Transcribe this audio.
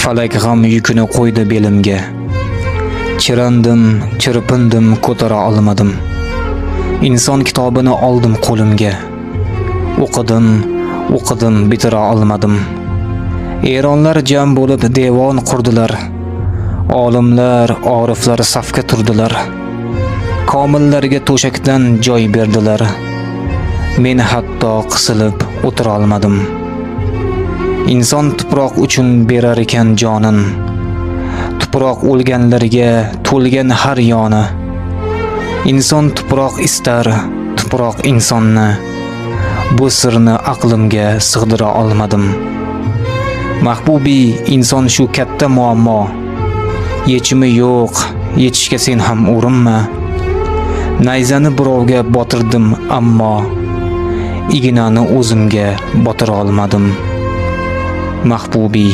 Falak g'am yukini qo'ydi belimga. Chirandim, chirpindim, ko'tara olmadim. Inson kitobini oldim qo'limga. O'qidim, bitira olmadim. Eronlar jam bo'lib devon qurdilar. Olimlar, oriflar safga turdilar. Komillarga to'shakdan joy berdilar. Men hatto qisilib o'tira olmadim. Inson tuproq uchun berar ekan jonin. Tuproq o'lganlarga to'lgan har yoni. Inson tuproq istar, tuproq insonni. Bu sirni aqlimga sig'dira olmadim. Mahbubi, inson shu katta muammo. Yechimi yo'q, yechishga sen ham urinma. Nayzani birovga botirdim, ammo ignani o'zimga botira olmadim. Mahbubi.